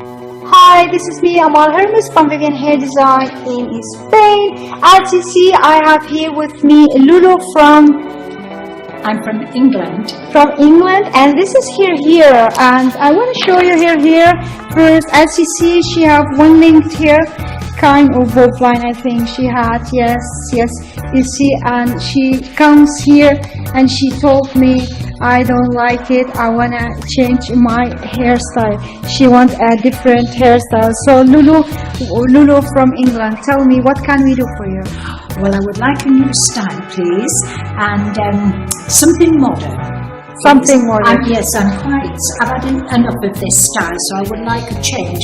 Hi, this is me, Amal Hermes from Vivian Hair Design in Spain. As you see, I have here with me Lulu I'm from England. And this is here, and I want to show you here first. As you see, she have one linked here, kind of bowline, I think she had. Yes, you see, and she comes here and she told me, I don't like it, I want to change my hairstyle. She wants a different hairstyle. So Lulu from England, tell me, what can we do for you? Well, I would like a new style, please, and something modern. Something modern. Yes, I've had enough of this style, so I would like a change,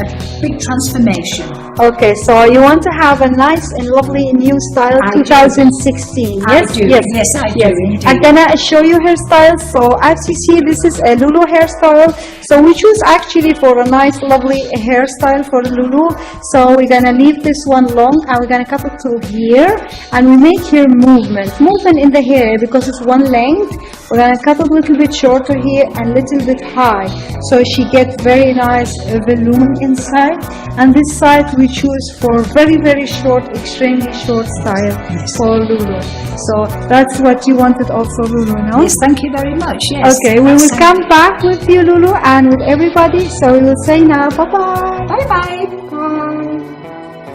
a big transformation. Okay, so you want to have a nice and lovely new style, 2016. Yes, yes, I do. Indeed. I'm gonna show you hairstyles. So as you see, this is a Lulu hairstyle. So we choose actually for a nice, lovely hairstyle for Lulu. So we're gonna leave this one long, and we're gonna cut it to here, and we make here movement in the hair because it's one length. We're gonna cut it a little bit shorter here and a little bit high, so she gets very nice volume inside. And this side we choose for very, very short, extremely short style for Lulu. So that's what you wanted also, Lulu, no? Yes, thank you very much. Yes. Okay, we will come back with you, Lulu, and with everybody. So we will say now, bye-bye. Bye-bye. Bye.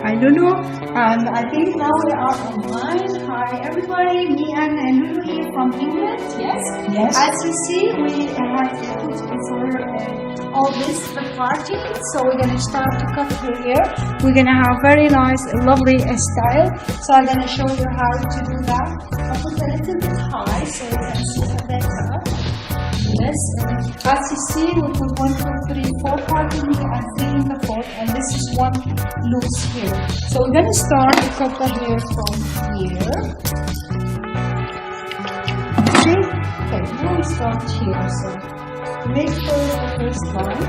Hi, Lulu. And I think now we are online. Hi, everybody. Me and Lulu here from England. Yes. As you see, we have put before all this the party. So we're gonna start to cut through here. We're gonna have very nice, lovely style. So I'm gonna show you how to do that. I'll put a little bit high so you can see the better. Yes, as you see, we put 1, 2, 3, 4 parts in here and 3 in the fourth, and this is one loose here. So we're gonna start to cut the hair from here. See? Okay, now we start here. So make first the first line.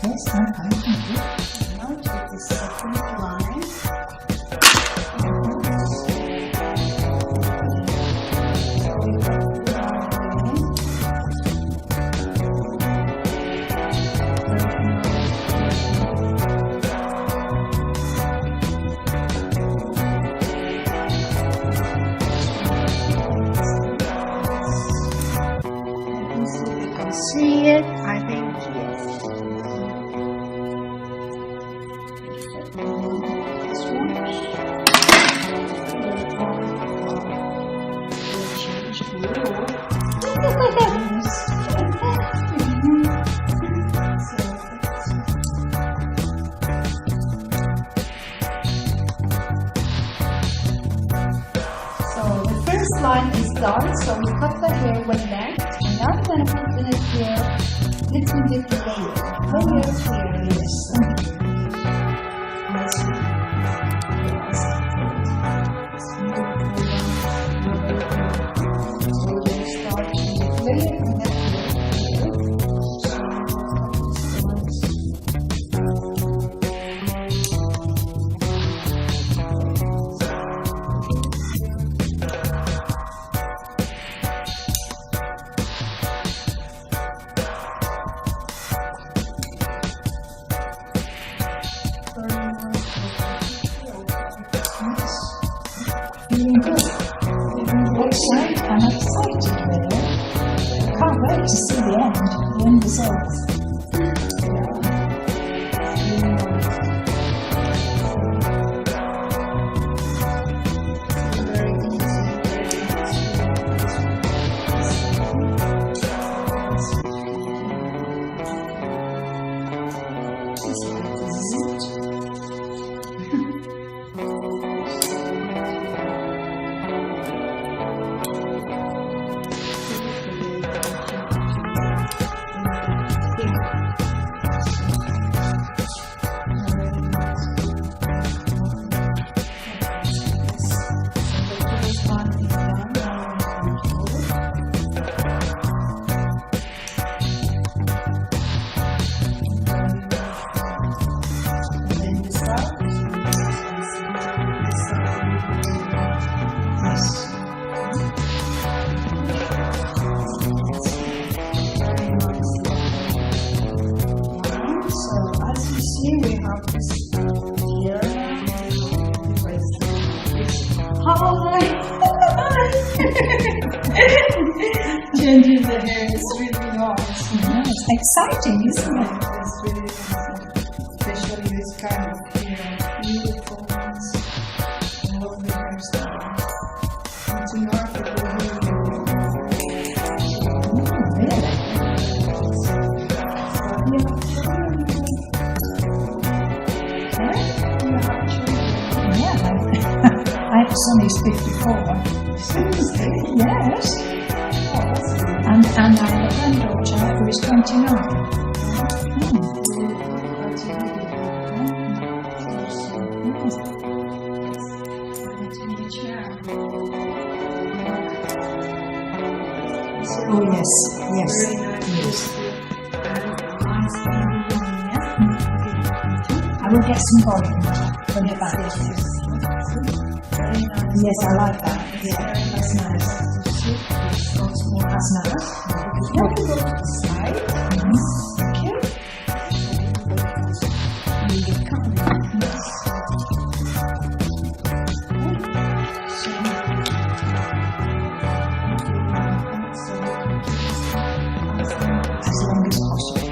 Yes, I'm fine. Thank you. Now take the second line. See it? I think yes. This one. Change So the first line is done. So we cut the hair with length. And now we're going to put in it here little bit layers here, yes. Feeling good. Excited. I'm excited, really. I can't wait to see the end results. Changing the hair is really nice. It's exciting, isn't it? It's really nice. Especially this kind of, beautiful ones. Lovely hairstyle. It's in Africa. My son is 54. Yes. And I have a granddaughter who is 29. Oh yes, yes, yes. I will get some volume from the back. Yes, I like that. Yeah, that's nice. That's nice. Yeah. Side. Thank you. As long as possible.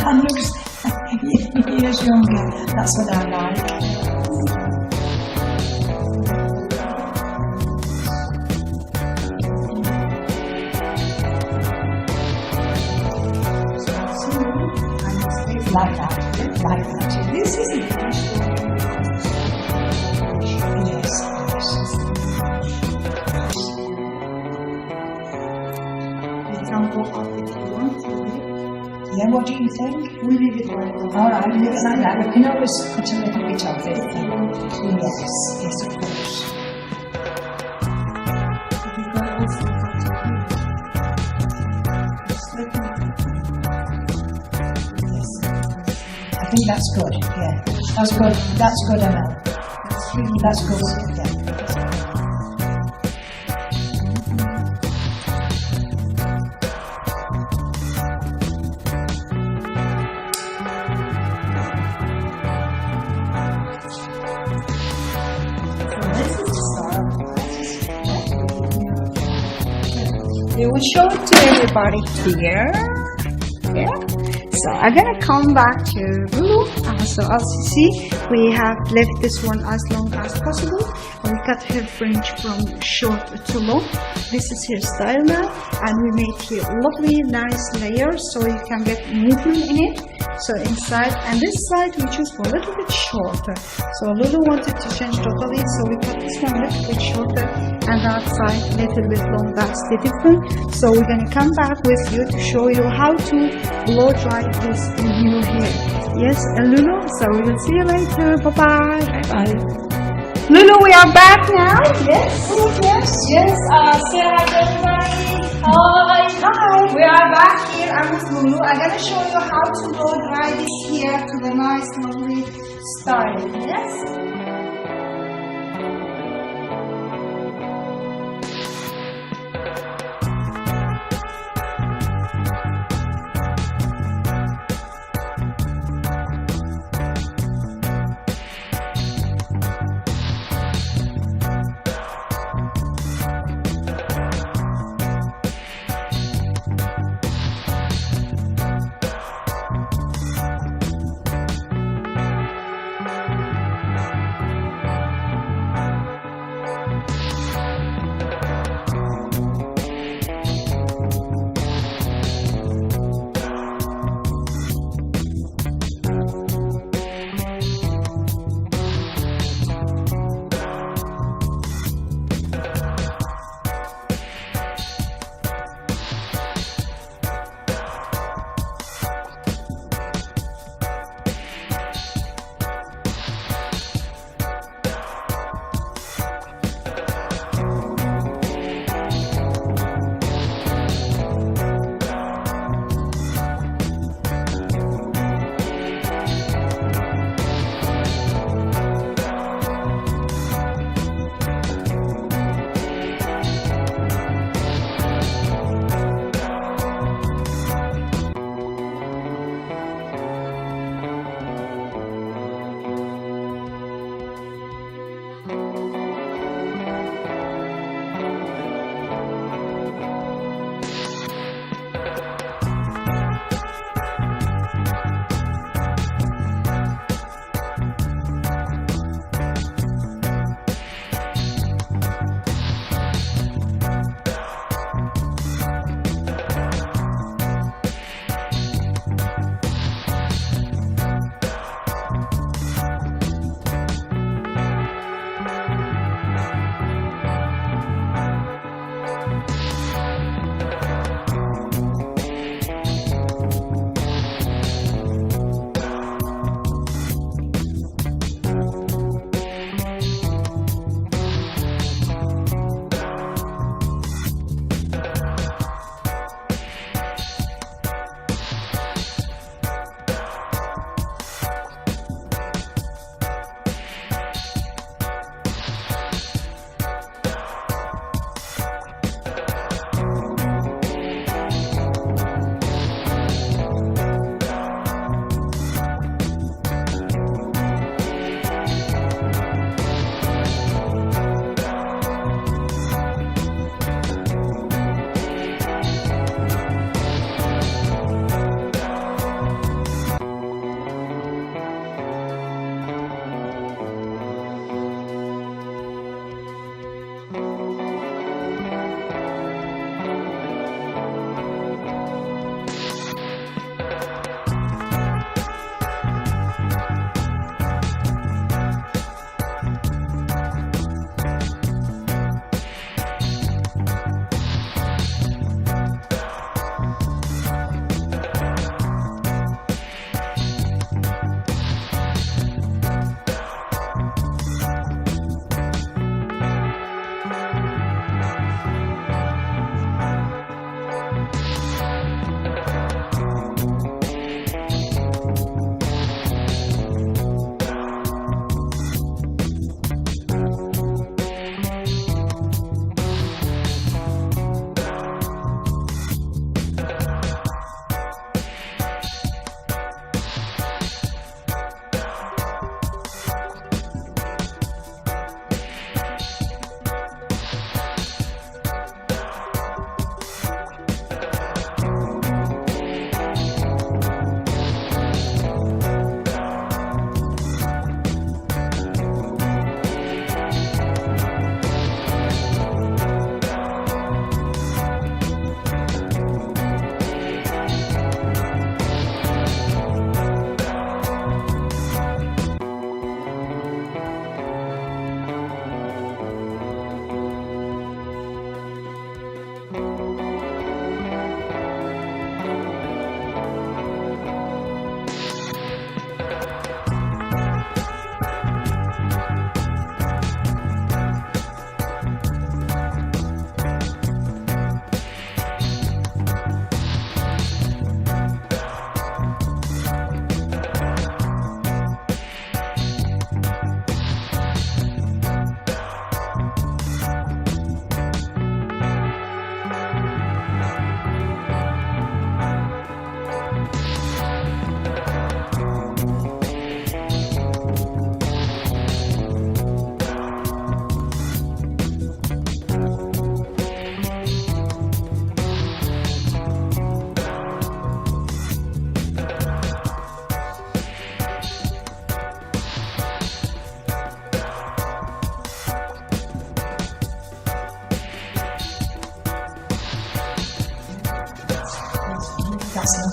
And looks years younger. That's what I like. Like that. Like that. This is it. Yes. You can go up if you want to. Yeah, what do you think? We leave it like that. All right, leave it like that. We can always cut a little bit of it. Yes, yes, of course. You can also cut it here. Just let me. Yes. I think that's good. Yeah, that's good. That's good, Emma. That's good. Yeah. We will show it to everybody here. Yeah. So I'm gonna come back to Lulu. So as you see, we have left this one as long as possible. We cut her fringe from short to long. This is her style now, and we made here lovely, nice layers so you can get movement in it. So inside and this side we choose for a little bit shorter. So Lulu wanted to change totally, so we cut this one a little bit shorter and that side a little bit long. That's the difference. So we're gonna come back with you to show you how to blow dry this new hair. Yes, Lulu. So we will see you later. Bye bye. Bye. Lulu, we are back now. Yes. Yes. Yes. Say hi to everybody. Hi. Hi. We are back here. I'm with Lulu. I'm gonna show you how to blow dry this hair to the nice, lovely style. Yes.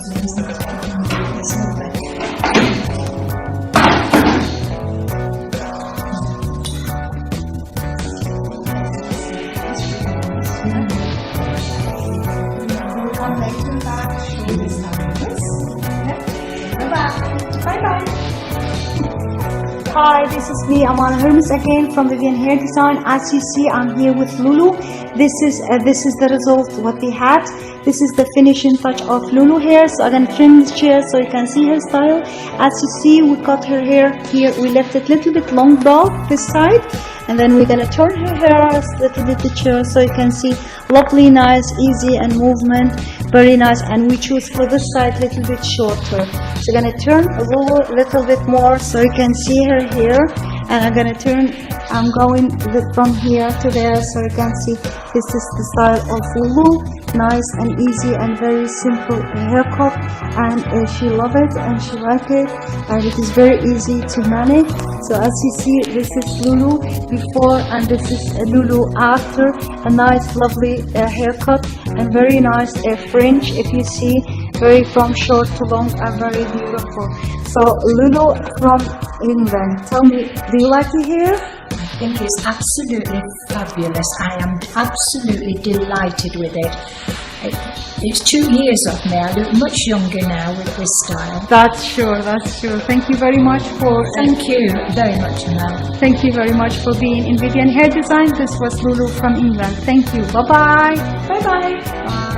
lovely, isn't it? It's lovely. We'll come later back, show you this Bye-bye. Hi, this is me, Amana Hermes again from Vivian Hair Design. As you see, I'm here with Lulu. This is the result what we had. This is the finishing touch of Lulu hair. So I'm gonna trim the chair so you can see her style. As you see, we cut her hair here. We left it a little bit long bow this side, and then we're gonna turn her hair a little bit the chair so you can see lovely, nice, easy and movement, very nice. And we choose for this side a little bit shorter. So I'm gonna turn a little bit more so you can see her hair, and I'm gonna turn. I'm going from here to there so you can see this is the style of Lulu. Nice and easy and very simple haircut, and she love it and she like it, and it is very easy to manage. So as you see, this is Lulu before and this is Lulu after. A nice lovely haircut and very nice fringe, if you see, very from short to long and very beautiful. So Lulu from England, tell me, do you like your hair? I think it's absolutely fabulous. I am absolutely delighted with it. It's 2 years of me. I look much younger now with this style. That's sure, that's sure. Thank you very much for Thank you very much, Mel. Thank you very much for being in Vivian Hair Design. This was Lulu from England. Thank you. Bye-bye. Bye-bye. Bye.